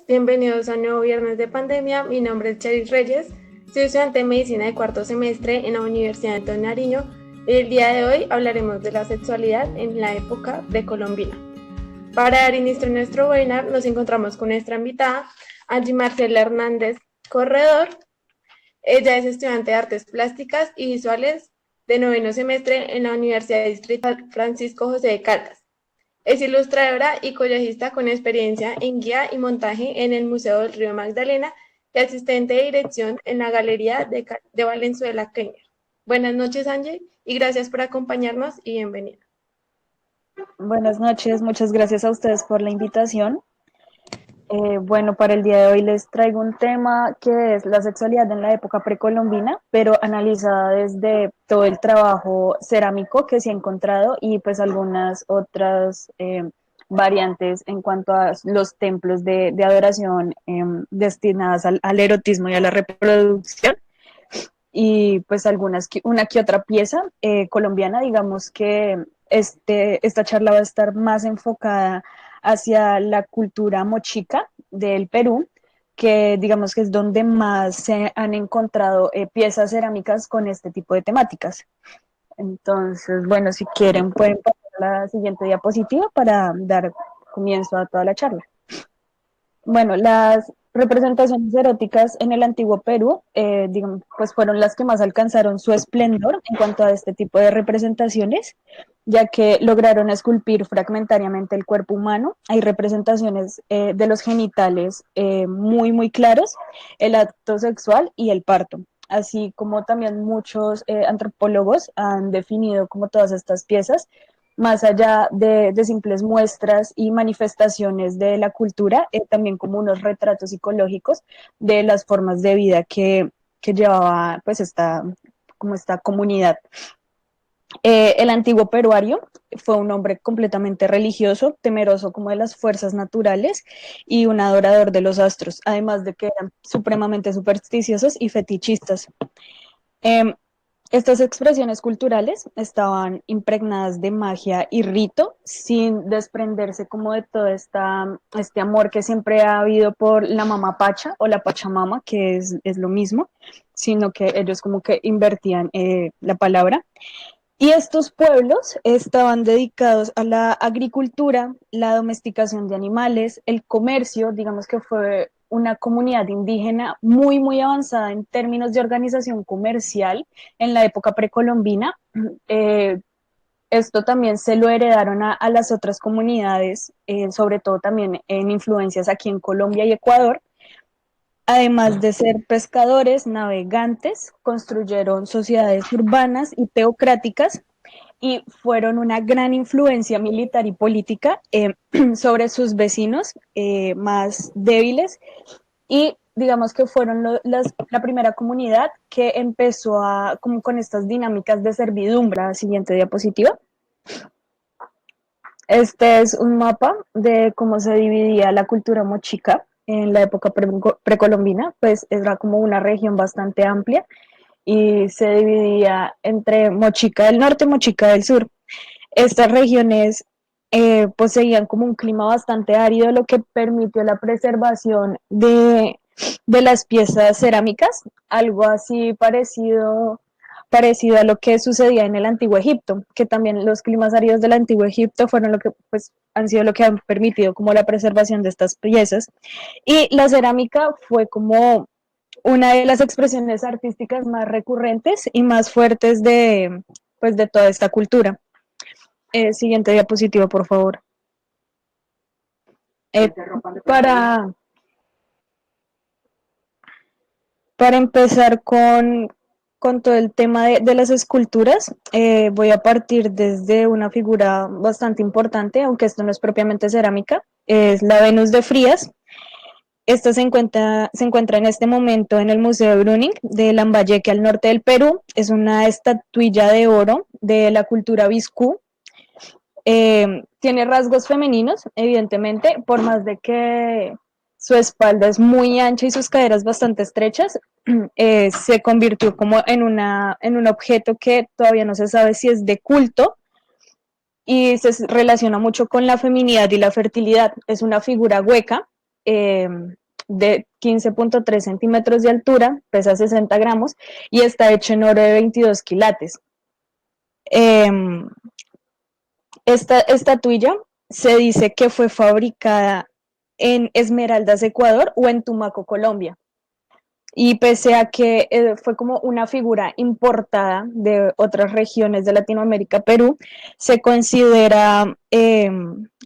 Bienvenidos a un nuevo viernes de pandemia. Mi nombre es Cheris Reyes, soy estudiante de medicina de cuarto semestre en la Universidad de Antonio Nariño y el día de hoy hablaremos de la sexualidad en la época precolombina. Para dar inicio a nuestro webinar nos encontramos con nuestra invitada, Angie Marcela Hernández Corredor. Ella es estudiante de Artes Plásticas y Visuales de noveno semestre en la Universidad Distrital Francisco José de Caldas. Es ilustradora y collagista con experiencia en guía y montaje en el Museo del Río Magdalena y asistente de dirección en la Galería de Valenzuela, Kenia. Buenas noches, Ángel, y gracias por acompañarnos y bienvenida. Buenas noches, muchas gracias a ustedes por la invitación. Bueno, para el día de hoy les traigo un tema que es la sexualidad en la época precolombina, pero analizada desde todo el trabajo cerámico que se ha encontrado y pues algunas otras variantes en cuanto a los templos de adoración destinadas al erotismo y a la reproducción. Y pues una que otra pieza colombiana, digamos que esta charla va a estar más enfocada hacia la cultura mochica del Perú, que digamos que es donde más se han encontrado piezas cerámicas con este tipo de temáticas. Entonces, bueno, si quieren pueden pasar a la siguiente diapositiva para dar comienzo a toda la charla. Bueno, las representaciones eróticas en el antiguo Perú, digamos, pues fueron las que más alcanzaron su esplendor en cuanto a este tipo de representaciones, ya que lograron esculpir fragmentariamente el cuerpo humano. Hay representaciones de los genitales muy claros, el acto sexual y el parto. Así como también muchos antropólogos han definido como todas estas piezas más allá de simples muestras y manifestaciones de la cultura, también como unos retratos psicológicos de las formas de vida que llevaba pues como esta comunidad. El antiguo peruario fue un hombre completamente religioso, temeroso como de las fuerzas naturales y un adorador de los astros, además de que eran supremamente supersticiosos y fetichistas. Eh, Estas expresiones culturales estaban impregnadas de magia y rito, sin desprenderse como de todo este amor que siempre ha habido por la mamá Pacha o la Pachamama, que es lo mismo, sino que ellos como que invertían la palabra. Y estos pueblos estaban dedicados a la agricultura, la domesticación de animales, el comercio, digamos que fue una comunidad indígena muy avanzada en términos de organización comercial en la época precolombina. Eh, Esto también se lo heredaron a las otras comunidades, sobre todo también en influencias aquí en Colombia y Ecuador. Además de ser pescadores, navegantes, construyeron sociedades urbanas y teocráticas y fueron una gran influencia militar y política sobre sus vecinos más débiles y digamos que fueron la primera comunidad que empezó como con estas dinámicas de servidumbre. La siguiente diapositiva. Este es un mapa de cómo se dividía la cultura mochica en la época precolombina, pues era como una región bastante amplia y se dividía entre Mochica del Norte y Mochica del Sur. Estas regiones poseían como un clima bastante árido, lo que permitió la preservación de las piezas cerámicas, algo así parecido a lo que sucedía en el Antiguo Egipto, que también los climas áridos del Antiguo Egipto fueron lo que pues han sido lo que han permitido como la preservación de estas piezas. Y la cerámica fue como una de las expresiones artísticas más recurrentes y más fuertes pues, de toda esta cultura. Siguiente diapositiva, por favor. Eh, para, para empezar con todo el tema de las esculturas, voy a partir desde una figura bastante importante, aunque esto no es propiamente cerámica, es la Venus de Frías. Esta se encuentra en este momento en el Museo Brüning de Lambayeque, al norte del Perú. Es una estatuilla de oro de la cultura Viscú. Tiene rasgos femeninos, evidentemente, por más de que su espalda es muy ancha y sus caderas bastante estrechas, se convirtió como en un objeto que todavía no se sabe si es de culto y se relaciona mucho con la feminidad y la fertilidad. Es una figura hueca, eh, de 15.3 centímetros de altura, pesa 60 gramos y está hecho en oro de 22 quilates. Esta estatuilla se dice que fue fabricada en Esmeraldas, Ecuador o en Tumaco, Colombia. Y pese a que fue como una figura importada de otras regiones de Latinoamérica, Perú, se considera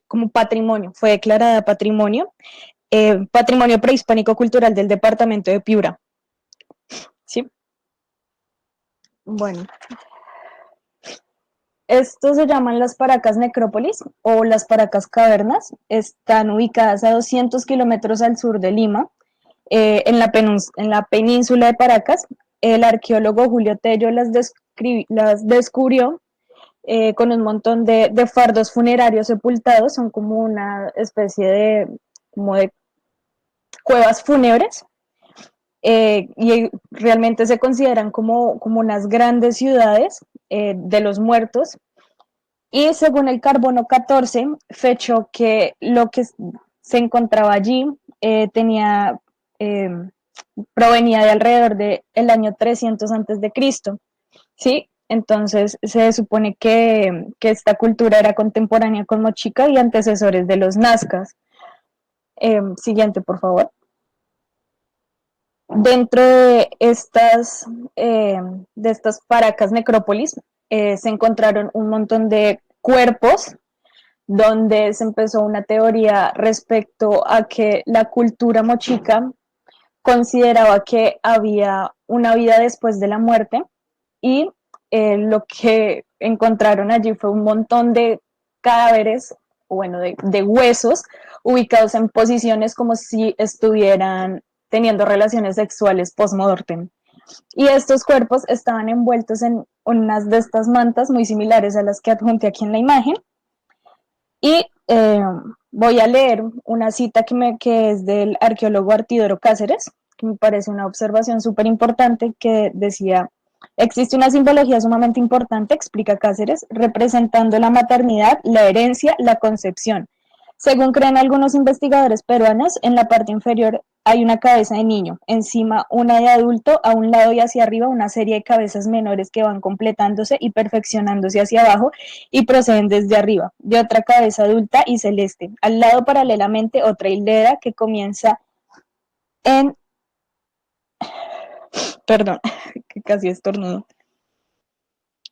como patrimonio, fue declarada patrimonio, patrimonio prehispánico cultural del departamento de Piura. ¿Sí? Bueno, estos se llaman las Paracas Necrópolis o las Paracas Cavernas. Están ubicadas a 200 kilómetros al sur de Lima, en la península de Paracas. El arqueólogo Julio Tello las descubrió con un montón de fardos funerarios sepultados. Son como una especie como de cuevas fúnebres. Y realmente se consideran como unas grandes ciudades de los muertos. Y según el carbono 14, fechó que lo que se encontraba allí tenía, eh, provenía de alrededor del año 300 antes de Cristo, ¿sí? Entonces se supone que esta cultura era contemporánea con Mochica y antecesores de los Nazcas. Siguiente, por favor. Dentro eh, de estas Paracas Necrópolis se encontraron un montón de cuerpos donde se empezó una teoría respecto a que la cultura mochica consideraba que había una vida después de la muerte y lo que encontraron allí fue un montón de cadáveres, bueno, de huesos ubicados en posiciones como si estuvieran teniendo relaciones sexuales post-mortem. Y estos cuerpos estaban envueltos en unas de estas mantas muy similares a las que adjunté aquí en la imagen. Y voy a leer una cita que es del arqueólogo Artidoro Cáceres, que me parece una observación súper importante, que decía: existe una simbología sumamente importante, explica Cáceres, representando la maternidad, la herencia, la concepción. Según creen algunos investigadores peruanos, en la parte inferior hay una cabeza de niño, encima una de adulto, a un lado y hacia arriba una serie de cabezas menores que van completándose y perfeccionándose hacia abajo y proceden desde arriba, de otra cabeza adulta y celeste. Al lado paralelamente otra hilera que comienza en, perdón, que casi estornudo,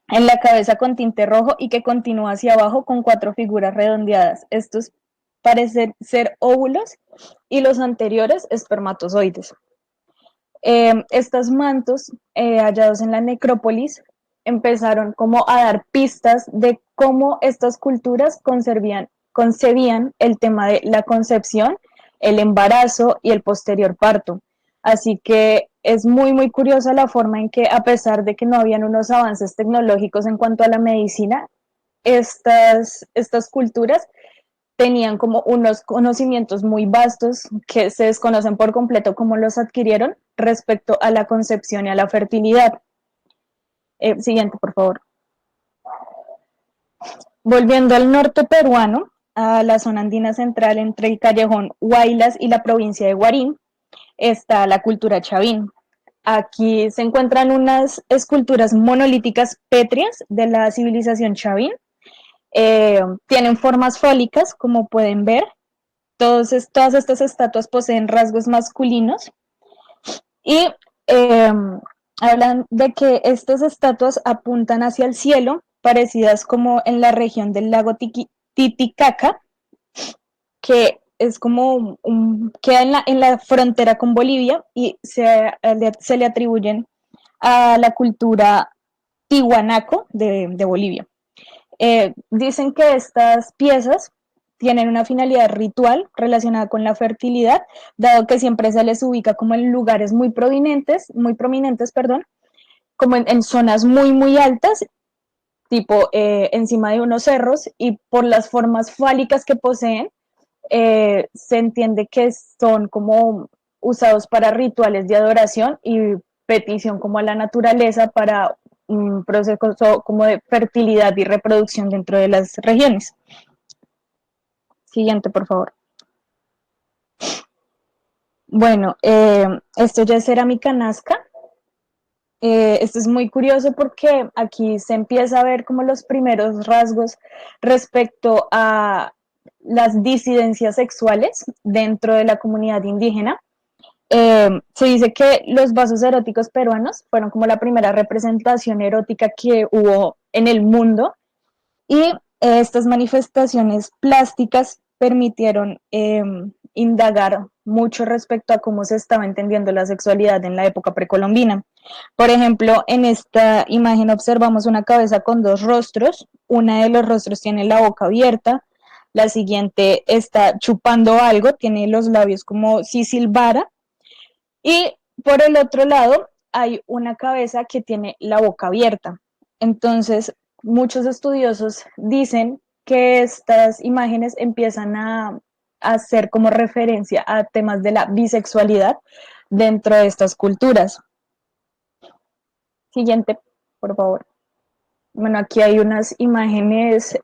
en la cabeza con tinte rojo y que continúa hacia abajo con 4 figuras redondeadas. Estos parecen ser óvulos y los anteriores espermatozoides. Estos mantos hallados en la necrópolis empezaron como a dar pistas de cómo estas culturas concebían el tema de la concepción, el embarazo y el posterior parto. Así que es muy, muy curiosa la forma en que, a pesar de que no habían unos avances tecnológicos en cuanto a la medicina, estas culturas tenían como unos conocimientos muy vastos que se desconocen por completo cómo los adquirieron respecto a la concepción y a la fertilidad. Siguiente, por favor. Volviendo al norte peruano, a la zona andina central entre el callejón Huaylas y la provincia de Guarín, está la cultura chavín. Aquí se encuentran unas esculturas monolíticas pétreas de la civilización chavín. Tienen formas fálicas, como pueden ver. Todas estas estatuas poseen rasgos masculinos y eh, hablan de que estas estatuas apuntan hacia el cielo, parecidas como en la región del lago Titicaca, que es como queda en la frontera con Bolivia y se le atribuyen a la cultura tihuanaco de Bolivia. Dicen que estas piezas tienen una finalidad ritual relacionada con la fertilidad, dado que siempre se les ubica como en lugares muy prominentes, perdón, como en zonas muy, muy altas, tipo encima de unos cerros, y por las formas fálicas que poseen, se entiende que son como usados para rituales de adoración y petición como a la naturaleza para un proceso como de fertilidad y reproducción dentro de las regiones. Siguiente, por favor. Bueno, esto ya es cerámica Nazca. Esto es muy curioso porque aquí se empieza a ver como los primeros rasgos respecto a las disidencias sexuales dentro de la comunidad indígena. Se dice que los vasos eróticos peruanos fueron como la primera representación erótica que hubo en el mundo y estas manifestaciones plásticas permitieron indagar mucho respecto a cómo se estaba entendiendo la sexualidad en la época precolombina. Por ejemplo, en esta imagen observamos una cabeza con dos rostros. Una de los rostros tiene la boca abierta, la siguiente está chupando algo, tiene los labios como si silbara, y por el otro lado hay una cabeza que tiene la boca abierta. Entonces, muchos estudiosos dicen que estas imágenes empiezan a hacer como referencia a temas de la bisexualidad dentro de estas culturas. Siguiente, por favor. Bueno, aquí hay unas imágenes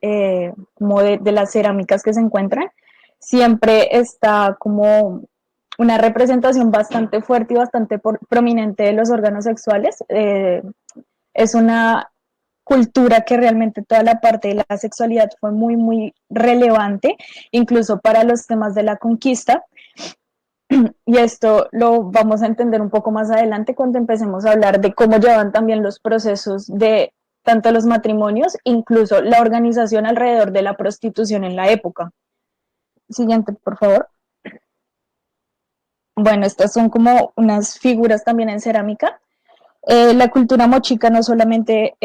como de las cerámicas que se encuentran. Siempre está como una representación bastante fuerte y bastante prominente de los órganos sexuales. Es una cultura que realmente toda la parte de la sexualidad fue muy, muy relevante, incluso para los temas de la conquista. Y esto lo vamos a entender un poco más adelante cuando empecemos a hablar de cómo llevan también los procesos de tanto los matrimonios, incluso la organización alrededor de la prostitución en la época. Siguiente, por favor. Bueno, estas son como unas figuras también en cerámica. La cultura mochica no solamente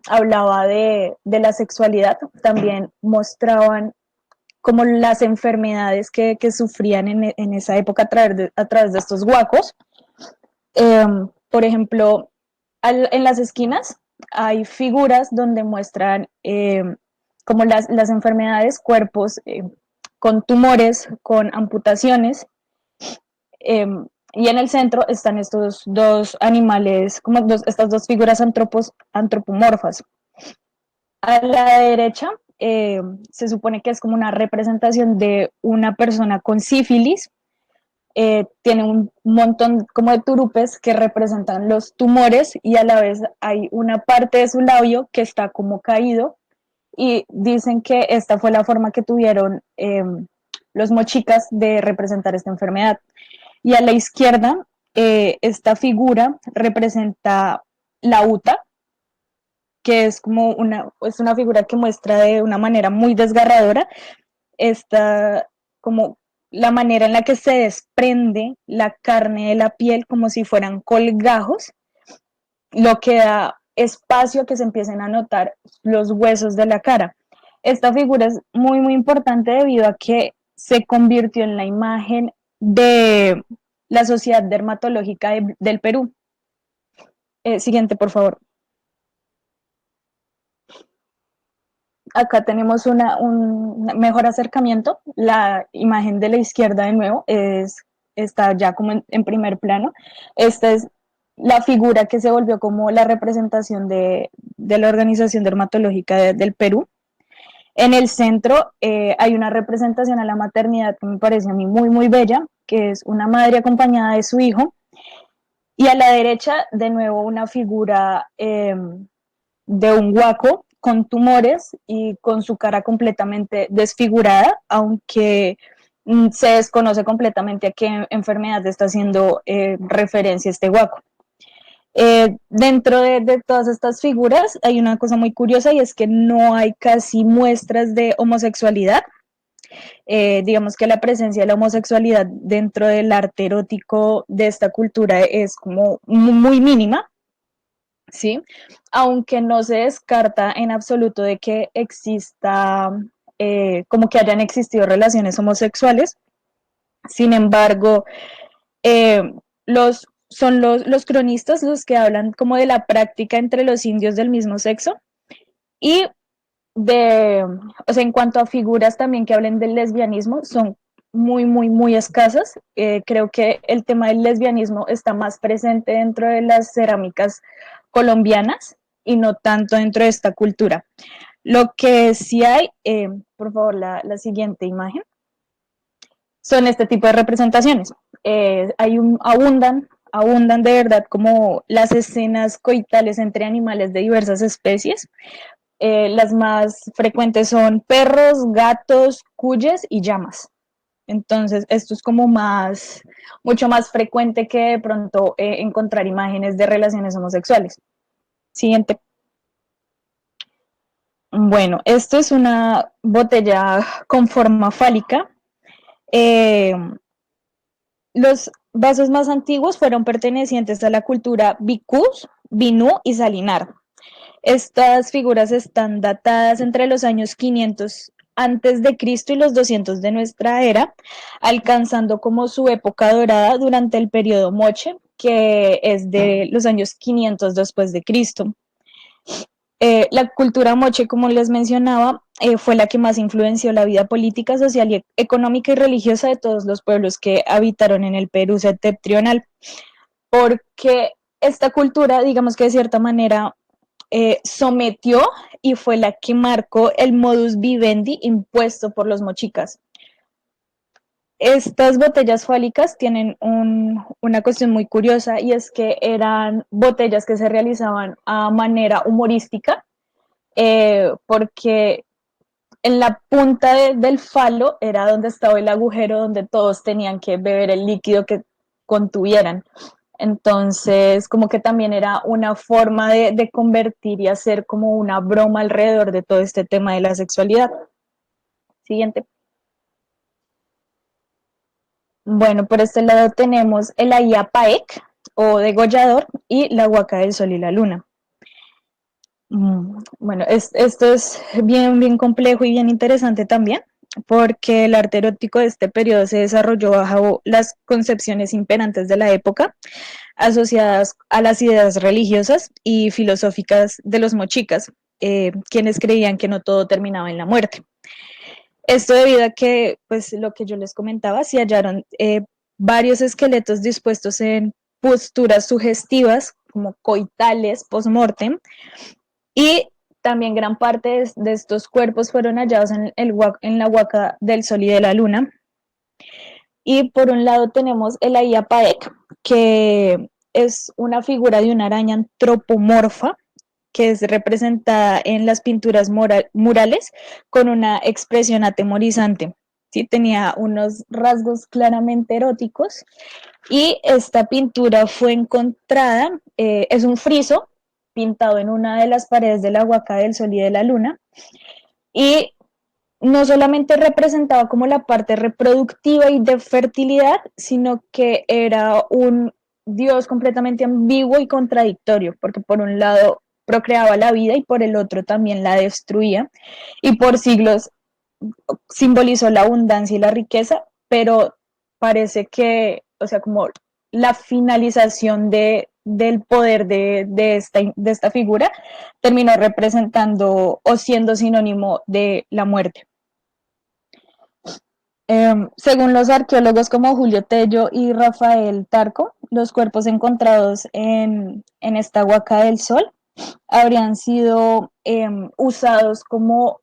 hablaba de la sexualidad, también mostraban como las enfermedades que sufrían en esa época a través de estos huacos. Por ejemplo, en las esquinas hay figuras donde muestran como las enfermedades, cuerpos con tumores, con amputaciones, y en el centro están estos dos animales, como estas dos figuras antropomorfas. A la derecha se supone que es como una representación de una persona con sífilis. Tiene un montón como de turupes que representan los tumores y a la vez hay una parte de su labio que está como caído y dicen que esta fue la forma que tuvieron los mochicas de representar esta enfermedad. Y a la izquierda, esta figura representa la uta, que es como es una figura que muestra de una manera muy desgarradora esta como la manera en la que se desprende la carne de la piel como si fueran colgajos, lo que da espacio a que se empiecen a notar los huesos de la cara. Esta figura es muy, muy importante debido a que se convirtió en la imagen de la Sociedad Dermatológica del Perú. Siguiente, por favor. Acá tenemos un mejor acercamiento. La imagen de la izquierda de nuevo está ya como en primer plano. Esta es la figura que se volvió como la representación de la Organización Dermatológica del Perú. En el centro hay una representación a la maternidad que me parece a mí muy, muy bella, que es una madre acompañada de su hijo. Y a la derecha, de nuevo, una figura de un guaco con tumores y con su cara completamente desfigurada, aunque se desconoce completamente a qué enfermedad está haciendo referencia este guaco. Dentro de todas estas figuras hay una cosa muy curiosa y es que no hay casi muestras de homosexualidad. Digamos que la presencia de la homosexualidad dentro del arte erótico de esta cultura es como muy mínima, ¿sí? Aunque no se descarta en absoluto de que exista, como que hayan existido relaciones homosexuales. Sin embargo, eh, son los cronistas los que hablan como de la práctica entre los indios del mismo sexo y o sea, en cuanto a figuras también que hablen del lesbianismo, son muy, muy, muy escasas. Creo que el tema del lesbianismo está más presente dentro de las cerámicas colombianas y no tanto dentro de esta cultura. Lo que sí hay, por favor, la siguiente imagen, son este tipo de representaciones. abundan de verdad como las escenas coitales entre animales de diversas especies. Las más frecuentes son perros, gatos, cuyes y llamas. Entonces, esto es como mucho más frecuente que de pronto encontrar imágenes de relaciones homosexuales. Siguiente. Bueno, esto es una botella con forma fálica. Eh, los vasos más antiguos fueron pertenecientes a la cultura Bicús, Binú y Salinar. Estas figuras están datadas entre los años 500 antes de Cristo y los 200 de nuestra era, alcanzando como su época dorada durante el periodo Moche, que es de los años 500 después de Cristo. La cultura moche, como les mencionaba, fue la que más influenció la vida política, social, económica y religiosa de todos los pueblos que habitaron en el Perú septentrional, porque esta cultura, digamos que de cierta manera, sometió y fue la que marcó el modus vivendi impuesto por los mochicas. Estas botellas fálicas tienen una cuestión muy curiosa, y es que eran botellas que se realizaban a manera humorística, porque en la punta del falo era donde estaba el agujero donde todos tenían que beber el líquido que contuvieran. Entonces, como que también era una forma de convertir y hacer como una broma alrededor de todo este tema de la sexualidad. Siguiente. Bueno, por este lado tenemos el Ayapaec o degollador y la Huaca del Sol y la Luna. Bueno, esto es bien complejo y bien interesante también, porque el arte erótico de este periodo se desarrolló bajo las concepciones imperantes de la época, asociadas a las ideas religiosas y filosóficas de los mochicas, quienes creían que no todo terminaba en la muerte. Esto debido a que, pues lo que yo les comentaba, se hallaron varios esqueletos dispuestos en posturas sugestivas, como coitales, post-mortem, y también gran parte de estos cuerpos fueron hallados en la Huaca del Sol y de la Luna. Y por un lado tenemos el Ayapaec, que es una figura de una araña antropomorfa que es representada en las pinturas murales con una expresión atemorizante. ¿Sí? Tenía unos rasgos claramente eróticos, y esta pintura fue encontrada, es un friso pintado en una de las paredes de la Huaca del Sol y de la Luna, y no solamente representaba como la parte reproductiva y de fertilidad, sino que era un dios completamente ambiguo y contradictorio, porque por un lado procreaba la vida y por el otro también la destruía, y por siglos simbolizó la abundancia y la riqueza, pero parece que, o sea, como la finalización del poder de esta figura terminó representando o siendo sinónimo de la muerte. Según los arqueólogos como Julio Tello y Rafael Tarco, los cuerpos encontrados en esta Huaca del Sol habrían sido usados como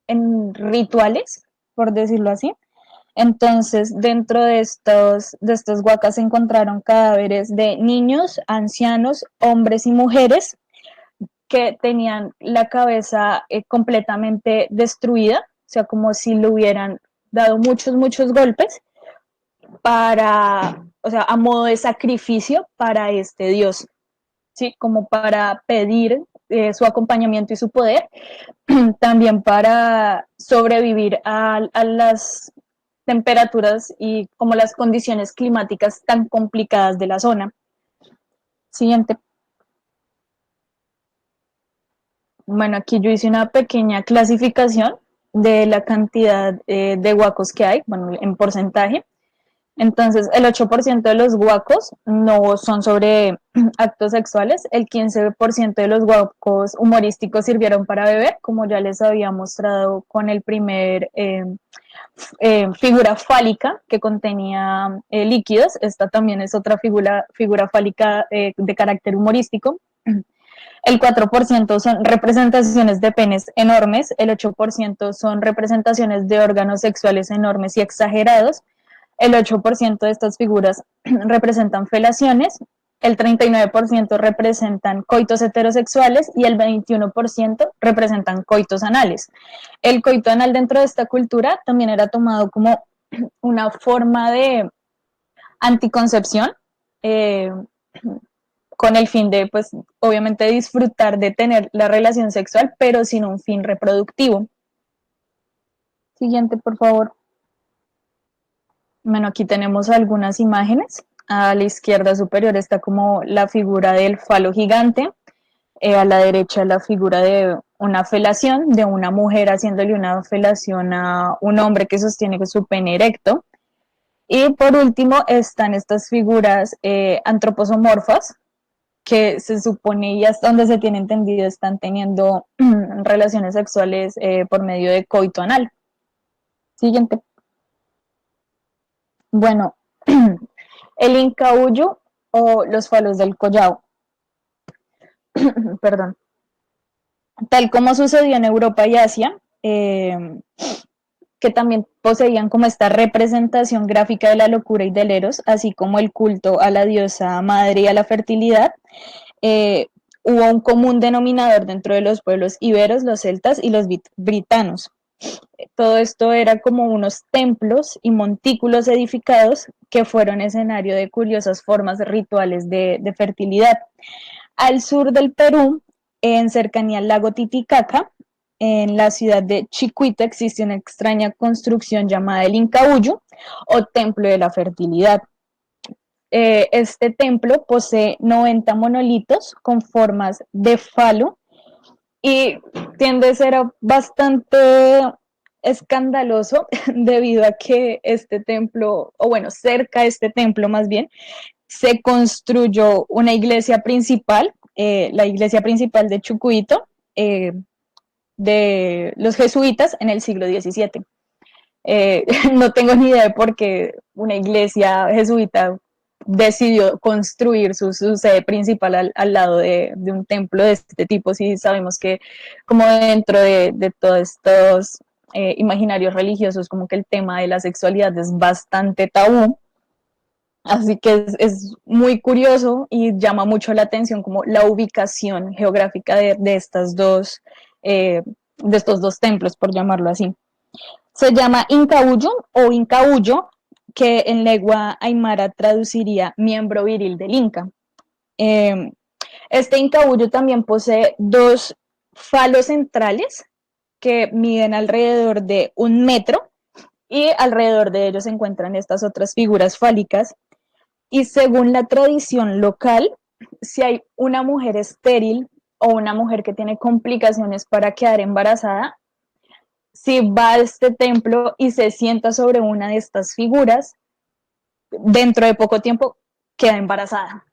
en rituales, por decirlo así. Entonces, dentro de estos huacas se encontraron cadáveres de niños, ancianos, hombres y mujeres que tenían la cabeza completamente destruida, o sea, como si le hubieran dado muchos golpes o sea, a modo de sacrificio para este dios, ¿sí? Como para pedir su acompañamiento y su poder, también para sobrevivir a las temperaturas y como las condiciones climáticas tan complicadas de la zona. Siguiente. Bueno, aquí yo hice una pequeña clasificación de la cantidad de huacos que hay, bueno, en porcentaje. Entonces, el 8% de los huacos no son sobre actos sexuales, el 15% de los huacos humorísticos sirvieron para beber, como ya les había mostrado con el primer figura fálica que contenía líquidos. Esta también es otra figura fálica de carácter humorístico. El 4% son representaciones de penes enormes, el 8% son representaciones de órganos sexuales enormes y exagerados, El 8% de estas figuras representan felaciones, el 39% representan coitos heterosexuales y el 21% representan coitos anales. El coito anal dentro de esta cultura también era tomado como una forma de anticoncepción, eh, con el fin de, pues, obviamente disfrutar de tener la relación sexual, pero sin un fin reproductivo. Siguiente, por favor. Bueno, aquí tenemos algunas imágenes. A la izquierda superior está como la figura del falo gigante, a la derecha la figura de una felación, de una mujer haciéndole una felación a un hombre que sostiene su pene erecto. Y por último están estas figuras antroposomorfas, que se supone y hasta donde se tiene entendido están teniendo relaciones sexuales por medio de coito anal. Siguiente. Bueno, el incaullo o los falos del collao. Perdón. Tal como sucedió en Europa y Asia, que también poseían como esta representación gráfica de la locura y del eros, así como el culto a la diosa madre y a la fertilidad, eh, hubo un común denominador dentro de los pueblos iberos, los celtas y los britanos. Todo esto era como unos templos y montículos edificados que fueron escenario de curiosas formas rituales de fertilidad. Al sur del Perú, en cercanía al lago Titicaca, en la ciudad de Chicuita, existe una extraña construcción llamada el Incaullo o Templo de la Fertilidad. Este templo posee 90 monolitos con formas de falo y tiende a ser bastante escandaloso debido a que este templo, o bueno, cerca de este templo más bien, se construyó una iglesia principal, la iglesia principal de Chucuito, de los jesuitas en el siglo XVII. No tengo ni idea de por qué una iglesia jesuita decidió construir su sede principal al lado de un templo de este tipo, si sabemos que como dentro de todos estos imaginarios religiosos, como que el tema de la sexualidad es bastante tabú. Así que es muy curioso y llama mucho la atención como la ubicación geográfica de estos dos templos, por llamarlo así. Se llama Incaullo o Incaullo, que en lengua aymara traduciría miembro viril del Inca. Eh, este Incaullo también posee dos falos centrales que miden alrededor de 1 metro y alrededor de ellos se encuentran estas otras figuras fálicas. Y según la tradición local, si hay una mujer estéril o una mujer que tiene complicaciones para quedar embarazada, si va a este templo y se sienta sobre una de estas figuras, dentro de poco tiempo queda embarazada.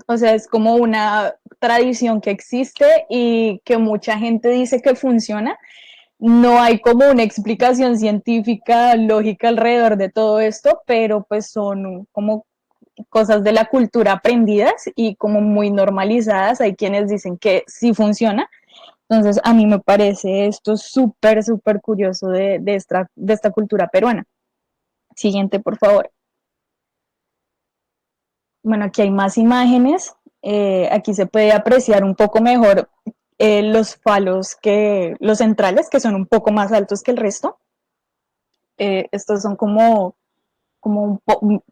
O sea, es como una tradición que existe y que mucha gente dice que funciona. No hay como una explicación científica, lógica alrededor de todo esto, pero pues son como cosas de la cultura aprendidas y como muy normalizadas. Hay quienes dicen que sí funciona. Entonces, a mí me parece esto súper, súper curioso de esta cultura peruana. Siguiente, por favor. Bueno, aquí hay más imágenes. Aquí se puede apreciar un poco mejor los falos los centrales, que son un poco más altos que el resto. Estos son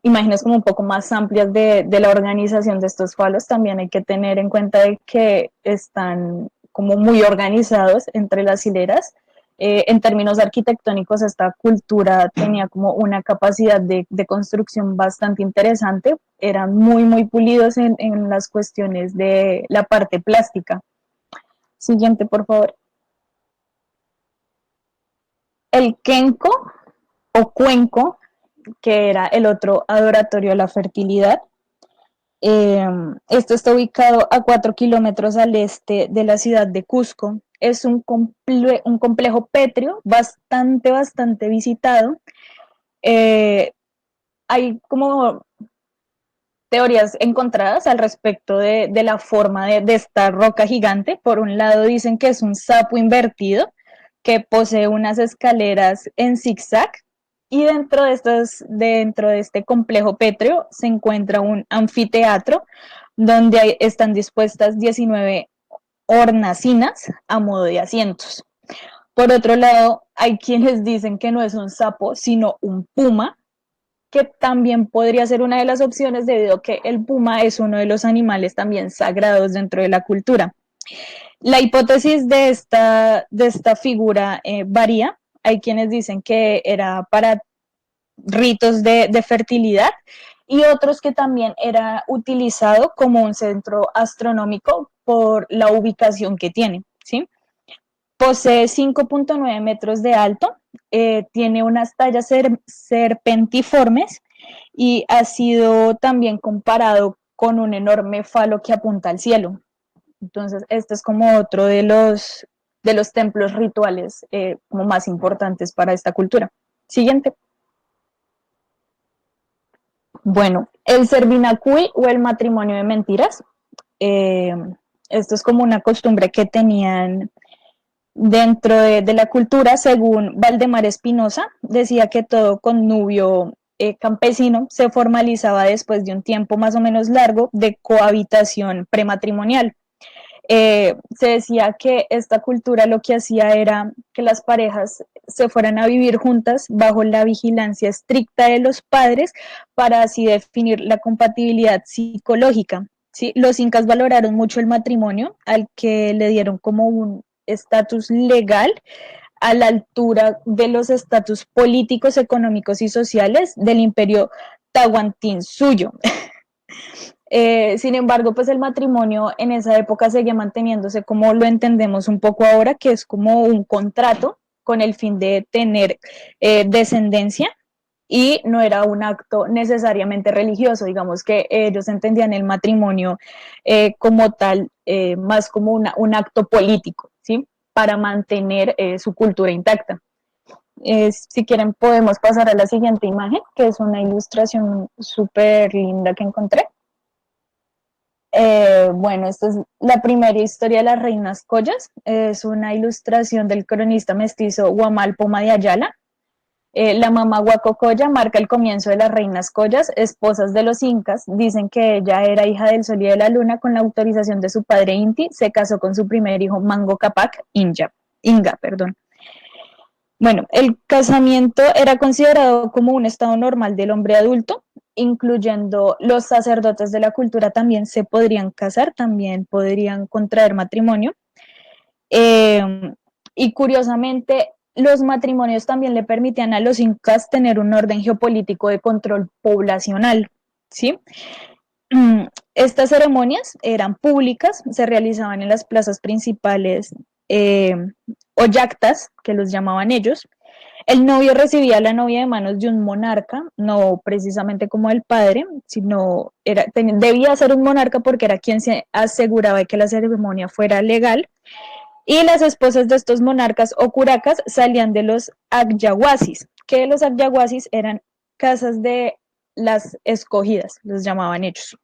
imágenes como un poco más amplias de la organización de estos falos. También hay que tener en cuenta de que están como muy organizados entre las hileras. En términos arquitectónicos, esta cultura tenía como una capacidad de construcción bastante interesante. Eran muy, muy pulidos en las cuestiones de la parte plástica. Siguiente, por favor. El kenko o cuenco, que era el otro adoratorio a la fertilidad. Esto está ubicado a 4 kilómetros al este de la ciudad de Cusco. Es un complejo pétreo bastante, bastante visitado. Hay como teorías encontradas al respecto de la forma de esta roca gigante. Por un lado dicen que es un sapo invertido que posee unas escaleras en zigzag Y dentro de este complejo pétreo se encuentra un anfiteatro donde están dispuestas 19 hornacinas a modo de asientos. Por otro lado, hay quienes dicen que no es un sapo, sino un puma, que también podría ser una de las opciones debido a que el puma es uno de los animales también sagrados dentro de la cultura. La hipótesis de esta figura varía. Hay quienes dicen que era para ritos de fertilidad y otros que también era utilizado como un centro astronómico por la ubicación que tiene, ¿sí? Posee 5.9 metros de alto, tiene unas tallas serpentiformes y ha sido también comparado con un enorme falo que apunta al cielo. Entonces, este es como otro de los templos rituales como más importantes para esta cultura. Siguiente. Bueno, el Servinacuy o el matrimonio de mentiras. Eh, Esto es como una costumbre que tenían dentro de la cultura, según Valdemar Espinosa, decía que todo connubio campesino se formalizaba después de un tiempo más o menos largo de cohabitación prematrimonial. Se decía que esta cultura lo que hacía era que las parejas se fueran a vivir juntas bajo la vigilancia estricta de los padres para así definir la compatibilidad psicológica. ¿Sí? Los incas valoraron mucho el matrimonio, al que le dieron como un estatus legal a la altura de los estatus políticos, económicos y sociales del imperio Tahuantinsuyo. Sin embargo, pues el matrimonio en esa época seguía manteniéndose como lo entendemos un poco ahora, que es como un contrato con el fin de tener descendencia y no era un acto necesariamente religioso, digamos que ellos entendían el matrimonio como tal, más como un acto político, ¿sí? Para mantener su cultura intacta. Si quieren podemos pasar a la siguiente imagen, que es una ilustración súper linda que encontré. Bueno, esta es la primera historia de las reinas collas. Es una ilustración del cronista mestizo Huamal Poma de Ayala. La mamá Huacocoya marca el comienzo de las reinas collas, esposas de los incas. Dicen que ella era hija del sol y de la luna. Con la autorización de su padre Inti, se casó con su primer hijo Mango Capac Inga. Perdón. Bueno, el casamiento era considerado como un estado normal del hombre adulto, incluyendo los sacerdotes de la cultura también se podrían casar, también podrían contraer matrimonio. Eh, y curiosamente, los matrimonios también le permitían a los incas tener un orden geopolítico de control poblacional, ¿sí? Estas ceremonias eran públicas, se realizaban en las plazas principales eh, o yactas, que los llamaban ellos. El novio recibía a la novia de manos de un monarca, no precisamente como el padre, sino debía ser un monarca porque era quien se aseguraba de que la ceremonia fuera legal. Y las esposas de estos monarcas o curacas salían de los agyawasis, que los agyawasis eran casas de las escogidas, los llamaban ellos.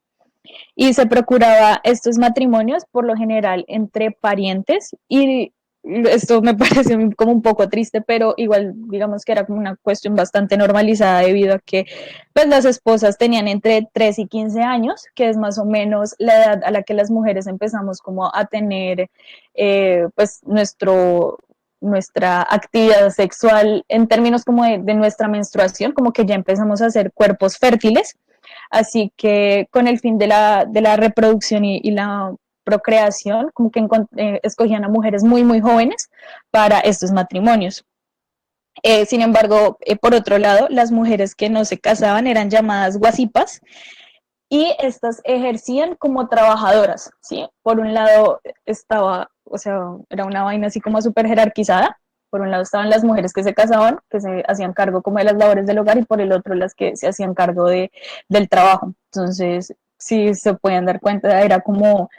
Y se procuraba estos matrimonios por lo general entre parientes y esto me parece como un poco triste, pero igual digamos que era como una cuestión bastante normalizada debido a que pues las esposas tenían entre 3 y 15 años, que es más o menos la edad a la que las mujeres empezamos como a tener pues nuestra actividad sexual en términos como de nuestra menstruación, como que ya empezamos a hacer cuerpos fértiles. Así que con el fin de la reproducción y la procreación, como que escogían a mujeres muy, muy jóvenes para estos matrimonios. Sin embargo, por otro lado, las mujeres que no se casaban eran llamadas guasipas y estas ejercían como trabajadoras, ¿sí? Por un lado estaba, o sea, era una vaina así como súper jerarquizada. Por un lado estaban las mujeres que se casaban, que se hacían cargo como de las labores del hogar, y por el otro las que se hacían cargo del trabajo. Entonces, si se pueden dar cuenta, era como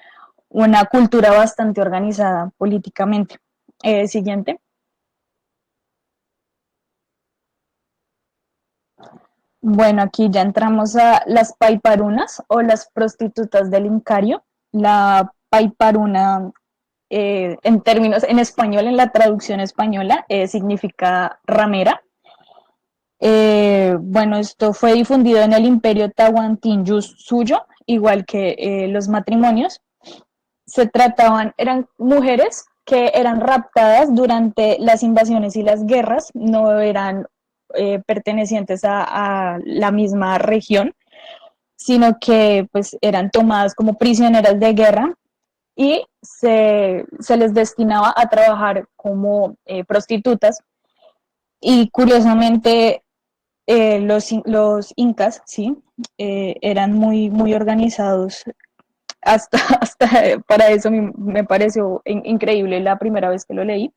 una cultura bastante organizada políticamente. Siguiente. Bueno, aquí ya entramos a las paiparunas o las prostitutas del Incario. La paiparuna, en términos, en español, en la traducción española, significa ramera. Bueno, esto fue difundido en el Imperio Tahuantinsuyo, igual que los matrimonios. Eran mujeres que eran raptadas durante las invasiones y las guerras, no eran pertenecientes a la misma región, sino que pues eran tomadas como prisioneras de guerra y se les destinaba a trabajar como prostitutas. Y curiosamente los incas, sí, eran muy organizados. Hasta para eso me pareció increíble la primera vez que lo leí,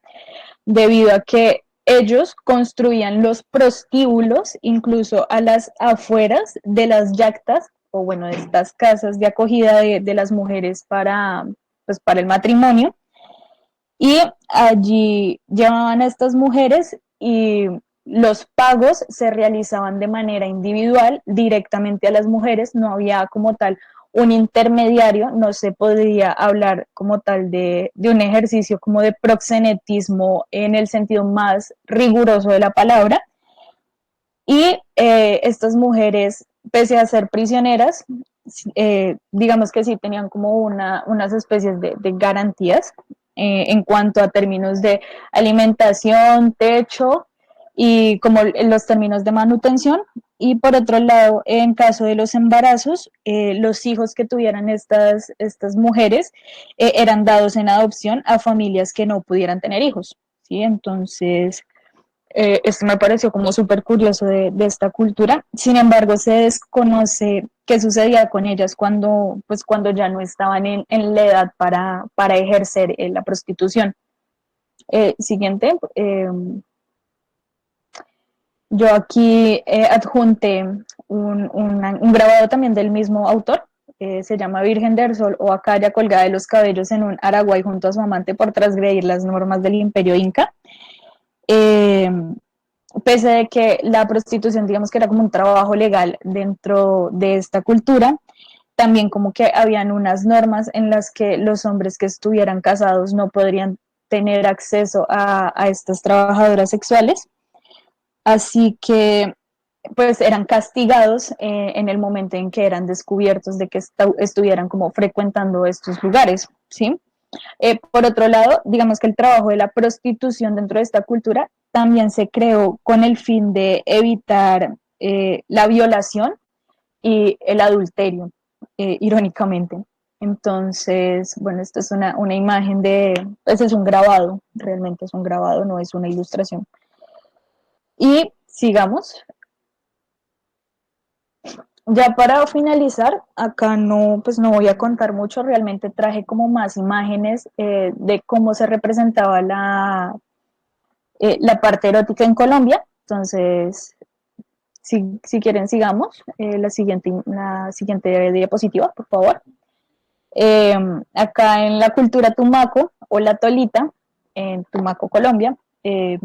debido a que ellos construían los prostíbulos incluso a las afueras de las yactas, o bueno, de estas casas de acogida de las mujeres pues, para el matrimonio, y allí llevaban a estas mujeres y los pagos se realizaban de manera individual directamente a las mujeres, no había como tal un intermediario, no se podía hablar como tal de un ejercicio como de proxenetismo en el sentido más riguroso de la palabra. Y estas mujeres, pese a ser prisioneras, digamos que sí tenían como unas especies de garantías en cuanto a términos de alimentación, techo y como los términos de manutención. Y por otro lado, en caso de los embarazos, los hijos que tuvieran estas mujeres eran dados en adopción a familias que no pudieran tener hijos. ¿Sí? Entonces, esto me pareció como súper curioso de esta cultura. Sin embargo, se desconoce qué sucedía con ellas cuando ya no estaban en la edad para ejercer la prostitución. Siguiente. Yo aquí adjunté un grabado también del mismo autor. Se llama Virgen del Sol o Acaya colgada de los cabellos en un Araguay junto a su amante por transgredir las normas del imperio inca. Eh, Pese de que la prostitución, digamos que era como un trabajo legal dentro de esta cultura, también como que habían unas normas en las que los hombres que estuvieran casados no podrían tener acceso a estas trabajadoras sexuales, así que pues eran castigados en el momento en que eran descubiertos de que estuvieran como frecuentando estos lugares, ¿sí? Por otro lado, digamos que el trabajo de la prostitución dentro de esta cultura también se creó con el fin de evitar la violación y el adulterio, irónicamente. Entonces, bueno, esto es una imagen pues es un grabado, realmente es un grabado, no es una ilustración. Y sigamos. Ya para finalizar, acá pues no voy a contar mucho, realmente traje como más imágenes de cómo se representaba la parte erótica en Colombia. Entonces, si quieren, sigamos. La siguiente diapositiva, por favor. Acá en la cultura tumaco o la tolita, en Tumaco, Colombia, se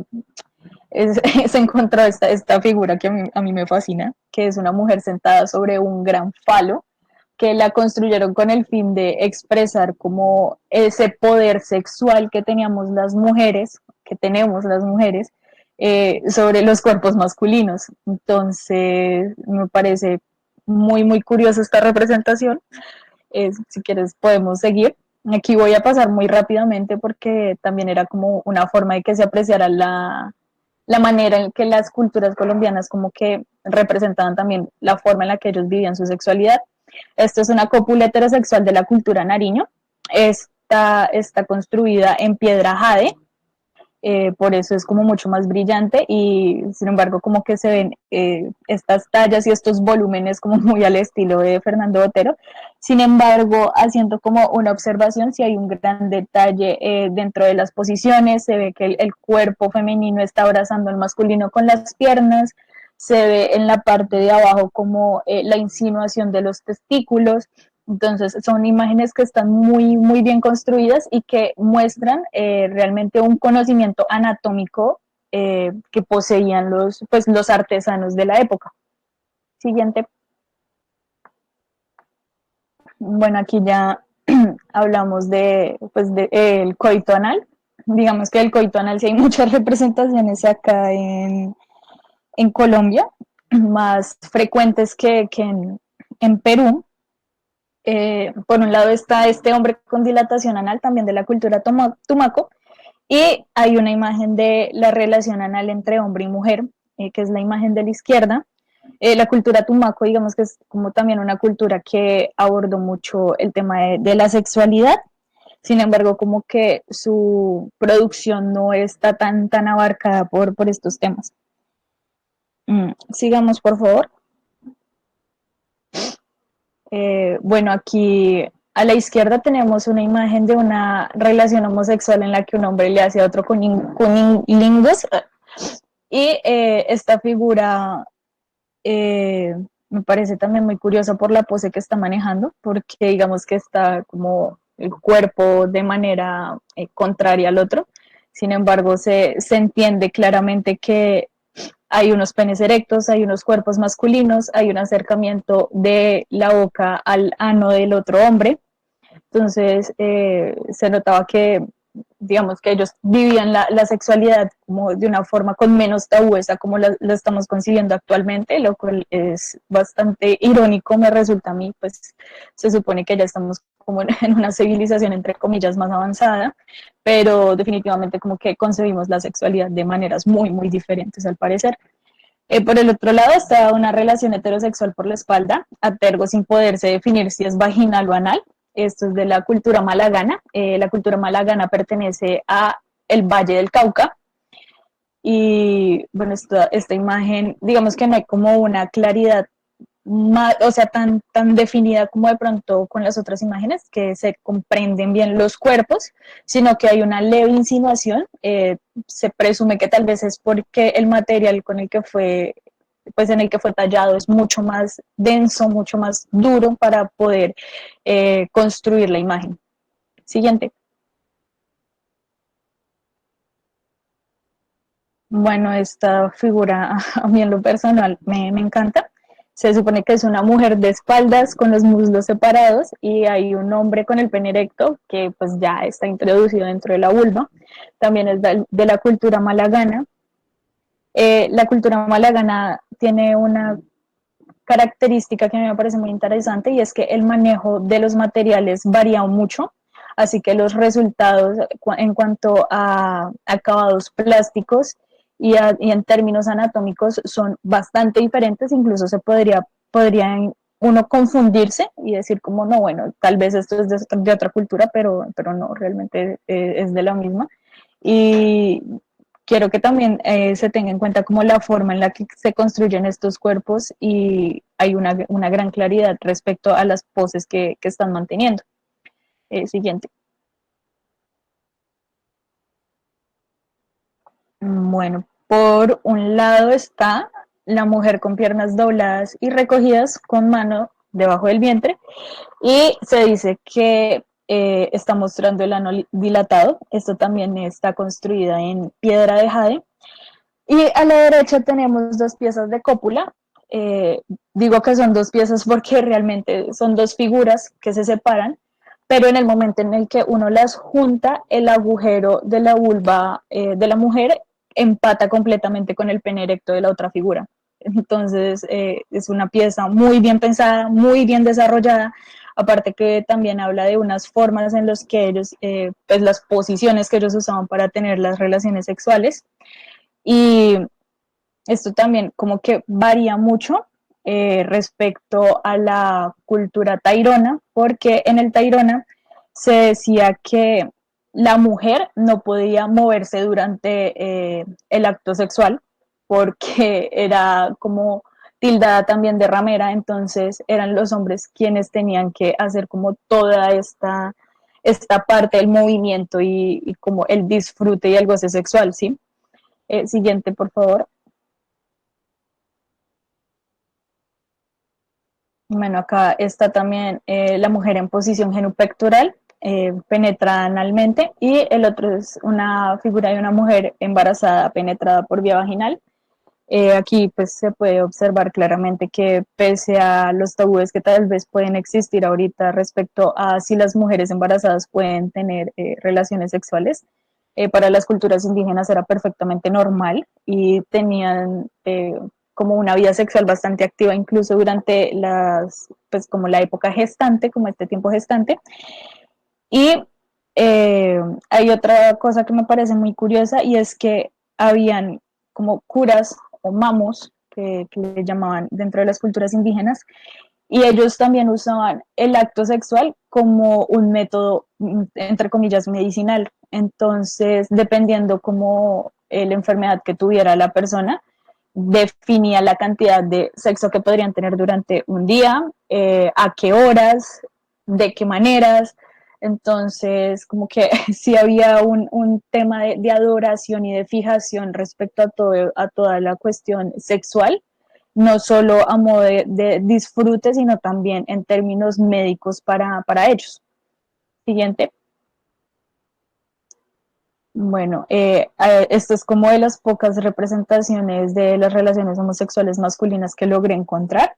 encontró esta figura que a mí me fascina, que es una mujer sentada sobre un gran falo, que la construyeron con el fin de expresar como ese poder sexual que teníamos las mujeres, que tenemos las mujeres, sobre los cuerpos masculinos. Entonces, me parece muy curiosa esta representación. Si quieres, podemos seguir. Aquí voy a pasar muy rápidamente porque también era como una forma de que se apreciara la manera en que las culturas colombianas como que representaban también la forma en la que ellos vivían su sexualidad. Esto es una cópula heterosexual de la cultura Nariño. Está construida en piedra jade, por eso es como mucho más brillante y sin embargo como que se ven estas tallas y estos volúmenes como muy al estilo de Fernando Botero. Sin embargo, haciendo como una observación, si hay un gran detalle dentro de las posiciones, se ve que el cuerpo femenino está abrazando al masculino con las piernas, se ve en la parte de abajo como la insinuación de los testículos. Entonces son imágenes que están muy bien construidas y que muestran realmente un conocimiento anatómico que poseían los artesanos de la época. Siguiente. Bueno, aquí ya hablamos el coito anal. Digamos que el coito anal sí hay muchas representaciones acá en en Colombia, más frecuentes que en Perú. Por un lado está este hombre con dilatación anal, también de la cultura tumaco, y hay una imagen de la relación anal entre hombre y mujer, que es la imagen de la izquierda. La cultura tumaco, digamos que es como también una cultura que abordó mucho el tema de la sexualidad. Sin embargo, como que su producción no está tan abarcada por estos temas. Sigamos, por favor. Bueno, aquí a la izquierda tenemos una imagen de una relación homosexual en la que un hombre le hace a otro cunilingus. Y esta figura me parece también muy curiosa por la pose que está manejando, porque digamos que está como el cuerpo de manera contraria al otro. Sin embargo, se entiende claramente que hay unos penes erectos, hay unos cuerpos masculinos, hay un acercamiento de la boca al ano del otro hombre. Entonces, se notaba que, digamos, que ellos vivían la sexualidad como de una forma con menos tabúes a como lo estamos concibiendo actualmente, lo cual es bastante irónico, me resulta a mí, pues se supone que ya estamos como en una civilización, entre comillas, más avanzada, pero definitivamente como que concebimos la sexualidad de maneras muy diferentes al parecer. Por el otro lado está una relación heterosexual por la espalda, a tergo sin poderse definir si es vaginal o anal. Esto es de la cultura malagana. La cultura malagana pertenece a el Valle del Cauca. Y bueno, esta imagen, digamos que no hay como una claridad más, o sea, tan definida como de pronto con las otras imágenes, que se comprenden bien los cuerpos, sino que hay una leve insinuación. Se presume que tal vez es porque el material con el que fue, pues en el que fue tallado es mucho más denso, mucho más duro para poder construir la imagen. Siguiente. Bueno, esta figura a mí en lo personal me encanta. Se supone que es una mujer de espaldas con los muslos separados y hay un hombre con el pene erecto que pues ya está introducido dentro de la vulva. También es de la cultura malagana. La cultura malagana tiene una característica que a mí me parece muy interesante y es que el manejo de los materiales varía mucho, así que los resultados en cuanto a acabados plásticos y en términos anatómicos son bastante diferentes, incluso podría uno confundirse y decir como no, bueno, tal vez esto es de otra cultura, pero no, realmente es de la misma. Y quiero que también se tenga en cuenta como la forma en la que se construyen estos cuerpos y hay una gran claridad respecto a las poses que están manteniendo. Siguiente. Bueno, por un lado está la mujer con piernas dobladas y recogidas con mano debajo del vientre y se dice que está mostrando el ano dilatado. Esto también está construida en piedra de jade. Y a la derecha tenemos dos piezas de cópula. Eh, Digo que son dos piezas porque realmente son dos figuras que se separan, pero en el momento en el que uno las junta, el agujero de la vulva de la mujer empata completamente con el pene erecto de la otra figura. Entonces es una pieza muy bien pensada, muy bien desarrollada, aparte que también habla de unas formas en las que ellos, pues las posiciones que ellos usaban para tener las relaciones sexuales. Y esto también como que varía mucho respecto a la cultura tairona, porque en el tairona se decía que la mujer no podía moverse durante el acto sexual porque era como tildada también de ramera, entonces eran los hombres quienes tenían que hacer como toda esta parte del movimiento y como el disfrute y el goce sexual, ¿sí? Siguiente, por favor. Bueno, acá está también la mujer en posición genupectoral, penetrada analmente, y el otro es una figura de una mujer embarazada penetrada por vía vaginal. Aquí pues se puede observar claramente que pese a los tabúes que tal vez pueden existir ahorita respecto a si las mujeres embarazadas pueden tener relaciones sexuales, para las culturas indígenas era perfectamente normal y tenían como una vida sexual bastante activa incluso durante pues como la época gestante, como este tiempo gestante. Y hay otra cosa que me parece muy curiosa y es que habían como curas o mamos que le llamaban dentro de las culturas indígenas, y ellos también usaban el acto sexual como un método, entre comillas, medicinal. Entonces, dependiendo como la enfermedad que tuviera la persona, definía la cantidad de sexo que podrían tener durante un día, a qué horas, de qué maneras. Entonces, como que sí había un tema de adoración y de fijación respecto a toda la cuestión sexual, no solo a modo de disfrute, sino también en términos médicos para ellos. Siguiente. Bueno, esto es como de las pocas representaciones de las relaciones homosexuales masculinas que logré encontrar.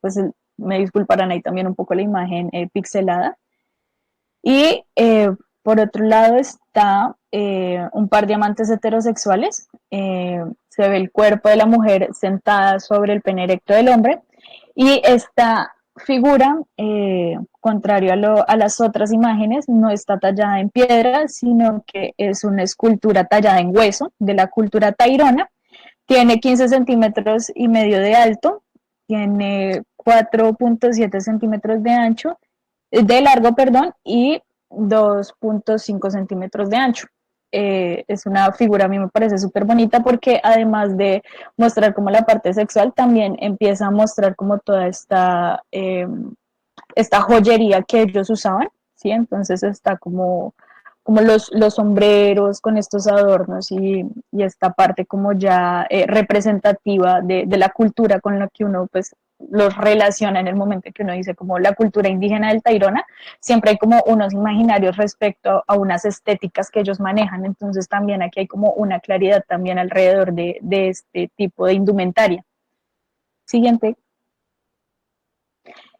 Pues me disculparán ahí también un poco la imagen pixelada. Y por otro lado está un par de amantes heterosexuales. Se ve el cuerpo de la mujer sentada sobre el pene erecto del hombre. Y esta figura, contrario a las otras imágenes, no está tallada en piedra, sino que es una escultura tallada en hueso de la cultura tairona. Tiene 15 centímetros y medio de alto, tiene 4.7 centímetros de ancho, de largo, perdón, y 2.5 centímetros de ancho. Es una figura, a mí me parece súper bonita porque además de mostrar como la parte sexual, también empieza a mostrar como toda esta joyería que ellos usaban, ¿sí? Entonces está como los sombreros con estos adornos y esta parte como ya representativa de la cultura con la que uno pues los relaciona en el momento que uno dice como la cultura indígena del Tairona, siempre hay como unos imaginarios respecto a unas estéticas que ellos manejan, entonces también aquí hay como una claridad también alrededor de este tipo de indumentaria. Siguiente.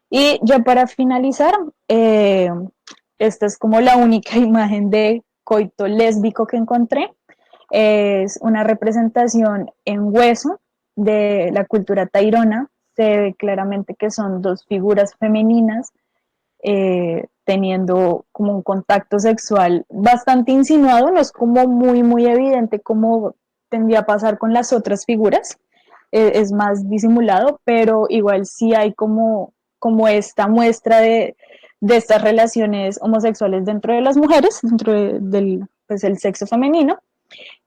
Y ya para finalizar, esta es como la única imagen de coito lésbico que encontré. Es una representación en hueso de la cultura tairona. Se ve claramente que son dos figuras femeninas teniendo como un contacto sexual bastante insinuado, no es como muy evidente como tendría a pasar con las otras figuras, es más disimulado, pero igual sí hay como esta muestra de estas relaciones homosexuales dentro de las mujeres, dentro del pues, el sexo femenino.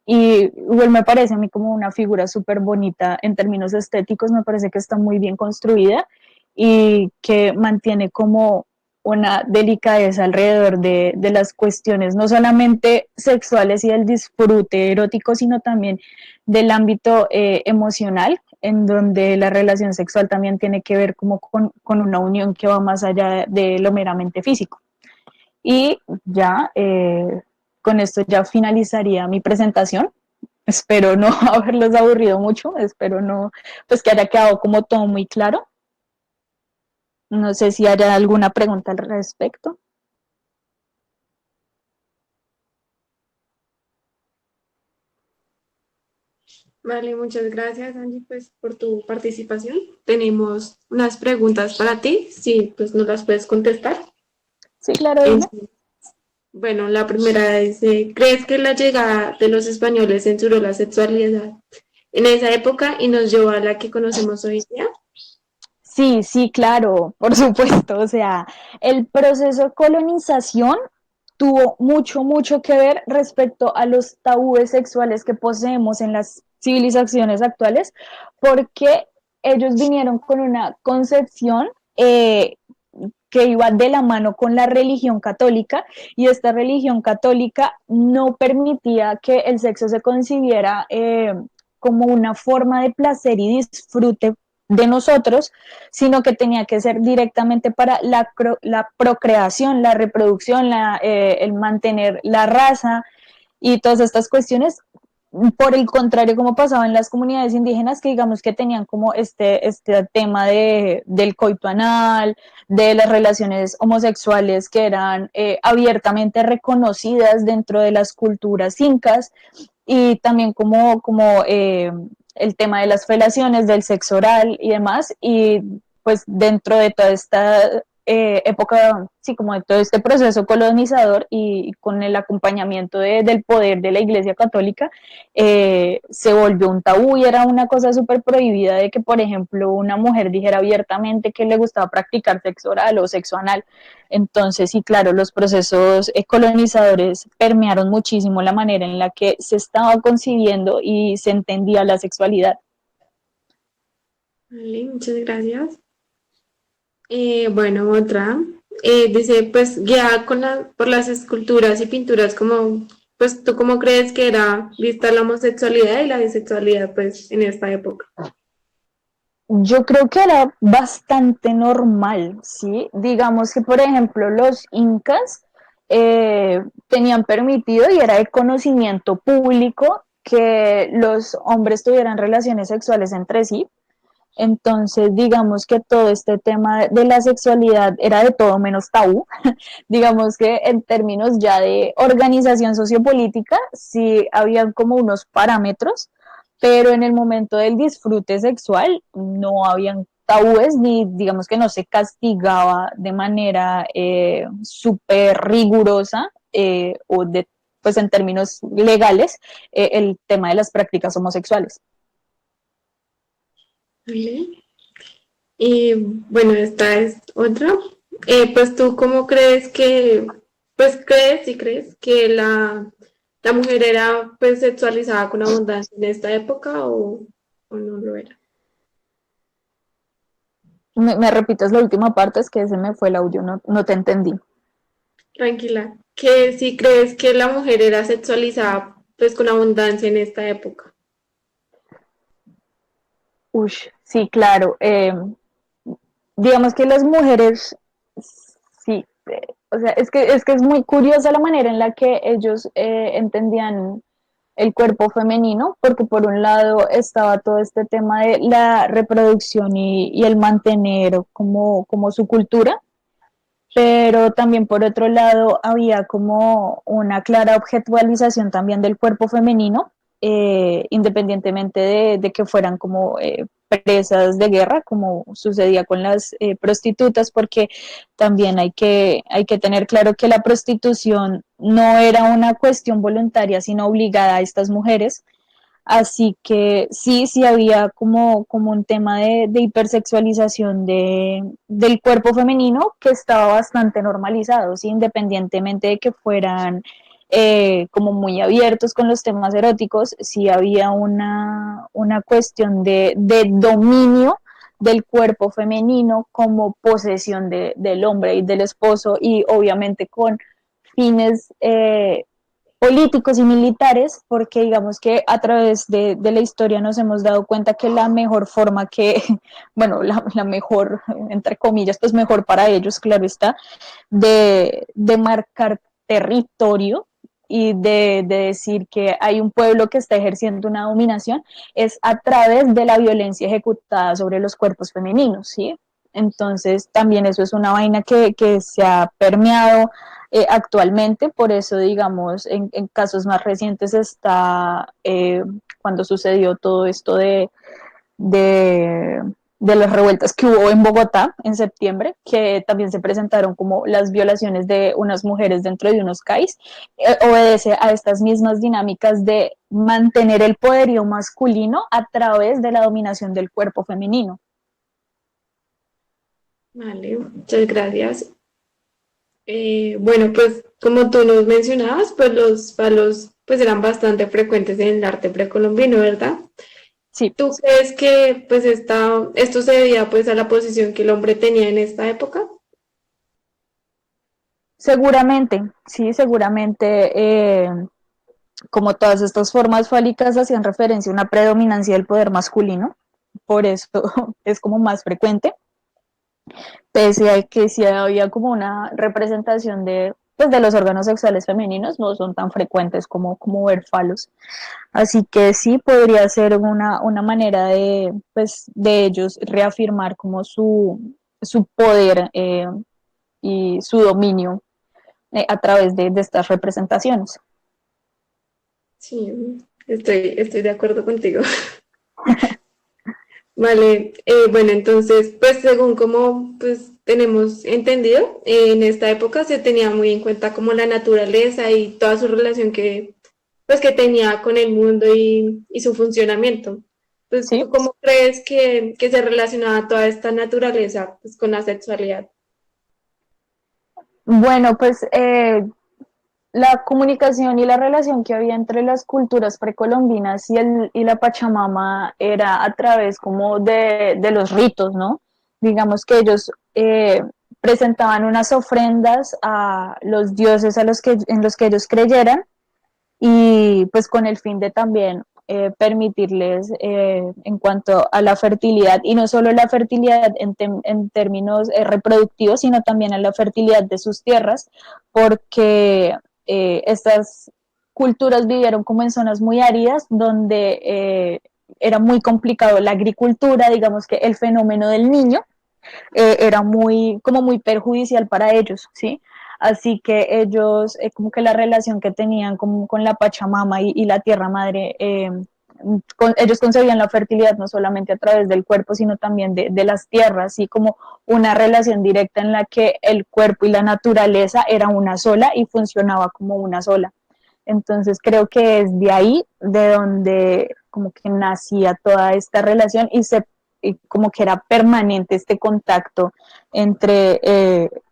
Y igual me parece a mí como una figura súper bonita en términos estéticos, me parece que está muy bien construida y que mantiene como una delicadeza alrededor de las cuestiones, no solamente sexuales y del disfrute erótico, sino también del ámbito emocional, en donde la relación sexual también tiene que ver como con una unión que va más allá de lo meramente físico. Y ya, con esto ya finalizaría mi presentación. Espero no haberlos aburrido mucho, espero no, pues que haya quedado como todo muy claro. No sé si haya alguna pregunta al respecto. Vale, muchas gracias, Angie, pues, por tu participación. Tenemos unas preguntas para ti, si pues nos las puedes contestar. Sí, claro, En- dime. Bueno, la primera es, ¿crees que la llegada de los españoles censuró la sexualidad en esa época y nos llevó a la que conocemos hoy en día? Sí, sí, claro, por supuesto. O sea, el proceso de colonización tuvo mucho que ver respecto a los tabúes sexuales que poseemos en las civilizaciones actuales, porque ellos vinieron con una concepción que iba de la mano con la religión católica, y esta religión católica no permitía que el sexo se concibiera como una forma de placer y disfrute de nosotros, sino que tenía que ser directamente para la procreación, la reproducción, el mantener la raza y todas estas cuestiones por el contrario, como pasaba en las comunidades indígenas, que digamos que tenían como este tema del coito anal, de las relaciones homosexuales que eran abiertamente reconocidas dentro de las culturas incas, y también como el tema de las felaciones, del sexo oral y demás, y pues dentro de toda esta época, sí, como de todo este proceso colonizador y con el acompañamiento del poder de la Iglesia Católica, se volvió un tabú y era una cosa súper prohibida de que, por ejemplo, una mujer dijera abiertamente que le gustaba practicar sexo oral o sexo anal. Entonces, sí, claro, los procesos colonizadores permearon muchísimo la manera en la que se estaba concibiendo y se entendía la sexualidad. Vale, muchas gracias. Bueno, otra. Dice, pues, guiada por las esculturas y pinturas, como, pues, ¿tú cómo crees que era vista la homosexualidad y la bisexualidad, pues, en esta época? Yo creo que era bastante normal, ¿sí? Digamos que, por ejemplo, los incas tenían permitido y era de conocimiento público que los hombres tuvieran relaciones sexuales entre sí. Entonces, digamos que todo este tema de la sexualidad era de todo menos tabú. Digamos que en términos ya de organización sociopolítica, sí habían como unos parámetros, pero en el momento del disfrute sexual no habían tabúes ni digamos que no se castigaba de manera súper rigurosa o de, pues en términos legales, el tema de las prácticas homosexuales. Vale. Y bueno, esta es otra. Pues tú, ¿cómo crees que, pues crees y crees que la mujer era pues sexualizada con abundancia en esta época o no lo era? Me repites la última parte, es que se me fue el audio, no te entendí. Tranquila. Que si crees que la mujer era sexualizada pues con abundancia en esta época. Ush, sí, claro. Digamos que las mujeres, sí, o sea, es que es muy curiosa la manera en la que ellos entendían el cuerpo femenino, porque por un lado estaba todo este tema de la reproducción y el mantener como su cultura, pero también por otro lado había como una clara objetualización también del cuerpo femenino, independientemente de que fueran como presas de guerra, como sucedía con las prostitutas, porque también hay que tener claro que la prostitución no era una cuestión voluntaria, sino obligada a estas mujeres. Así que sí había como un tema de hipersexualización del cuerpo femenino que estaba bastante normalizado, ¿sí? Independientemente de que fueran como muy abiertos con los temas eróticos, sí había una cuestión de dominio del cuerpo femenino como posesión del hombre y del esposo, y obviamente con fines políticos y militares, porque digamos que a través de la historia nos hemos dado cuenta que la mejor forma que, bueno, la mejor, entre comillas, pues mejor para ellos, claro está, de marcar territorio y de decir que hay un pueblo que está ejerciendo una dominación, es a través de la violencia ejecutada sobre los cuerpos femeninos, ¿sí? Entonces, también eso es una vaina que se ha permeado actualmente, por eso, digamos, en casos más recientes está cuando sucedió todo esto de, de las revueltas que hubo en Bogotá en septiembre, que también se presentaron como las violaciones de unas mujeres dentro de unos CAIs, obedece a estas mismas dinámicas de mantener el poderío masculino a través de la dominación del cuerpo femenino. Vale, muchas gracias. Bueno, pues como tú nos mencionabas, pues los palos pues eran bastante frecuentes en el arte precolombino, ¿verdad? Sí, ¿Tú crees que pues esto se debía pues a la posición que el hombre tenía en esta época? seguramente, sí, seguramente como todas estas formas fálicas hacían referencia a una predominancia del poder masculino, por eso es como más frecuente, pese a que sí había como una representación pues, de los órganos sexuales femeninos no son tan frecuentes como ver falos. Así que sí podría ser una manera pues, de ellos reafirmar como su poder y su dominio a través de estas representaciones. Sí, estoy de acuerdo contigo. Vale, bueno, entonces, pues según como pues tenemos entendido, en esta época se tenía muy en cuenta como la naturaleza y toda su relación que pues que tenía con el mundo y su funcionamiento. Pues, ¿Sí? ¿tú cómo crees que se relacionaba toda esta naturaleza pues, con la sexualidad? Bueno, pues la comunicación y la relación que había entre las culturas precolombinas y la Pachamama era a través como de los ritos, ¿no? Digamos que ellos presentaban unas ofrendas a los dioses en los que ellos creyeran y pues con el fin de también permitirles en cuanto a la fertilidad, y no solo la fertilidad en términos reproductivos, sino también a la fertilidad de sus tierras, porque estas culturas vivieron como en zonas muy áridas, donde era muy complicado la agricultura, digamos que el fenómeno del niño era como muy perjudicial para ellos, ¿sí? Así que ellos, como que la relación que tenían con la Pachamama y la Tierra Madre, ellos concebían la fertilidad no solamente a través del cuerpo, sino también de las tierras, y como una relación directa en la que el cuerpo y la naturaleza era una sola y funcionaba como una sola. Entonces creo que es de ahí de donde como que nacía toda esta relación y como que era permanente este contacto entre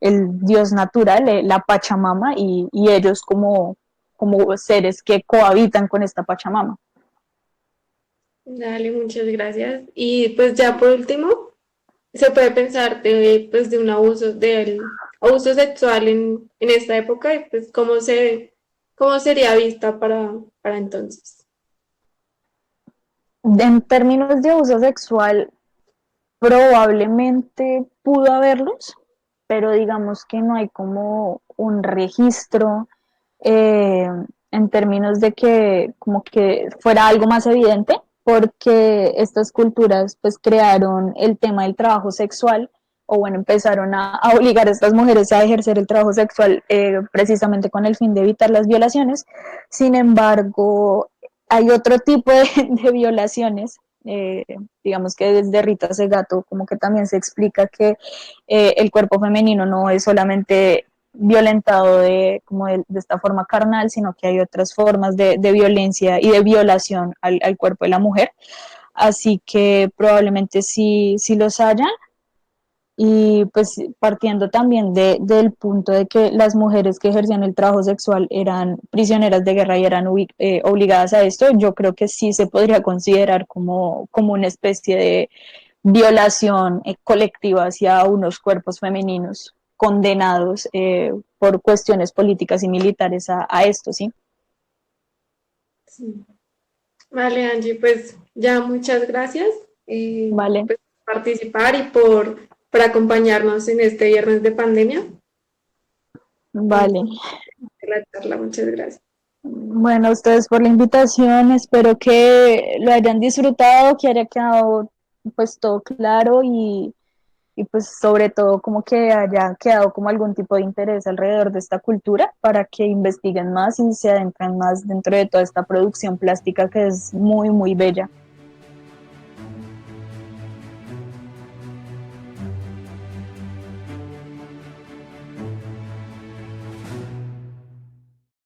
el dios natural, la Pachamama, y ellos como seres que cohabitan con esta Pachamama. Dale, muchas gracias. Y pues ya por último, se puede pensar pues, de un abuso, del abuso sexual en esta época y pues cómo sería vista para entonces. En términos de abuso sexual, probablemente pudo haberlos, pero digamos que no hay como un registro eh, en términos de que como que fuera algo más evidente, porque estas culturas pues crearon el tema del trabajo sexual, o bueno, empezaron a obligar a estas mujeres a ejercer el trabajo sexual precisamente con el fin de evitar las violaciones. Sin embargo, hay otro tipo de violaciones, digamos que desde Rita Segato como que también se explica que el cuerpo femenino no es solamente violentado de esta forma carnal, sino que hay otras formas de violencia y de violación al cuerpo de la mujer. Así que probablemente sí los haya, y pues partiendo también del punto de que las mujeres que ejercían el trabajo sexual eran prisioneras de guerra y eran obligadas a esto, yo creo que sí se podría considerar como una especie de violación colectiva hacia unos cuerpos femeninos condenados por cuestiones políticas y militares a esto, ¿sí? Sí. Vale, Angie, pues ya muchas gracias Vale, pues, por participar y por acompañarnos en este viernes de pandemia. vale. La charla, muchas gracias. Bueno, a ustedes por la invitación, espero que lo hayan disfrutado, que haya quedado pues todo claro, y pues sobre todo como que haya quedado como algún tipo de interés alrededor de esta cultura para que investiguen más y se adentren más dentro de toda esta producción plástica que es muy, muy bella.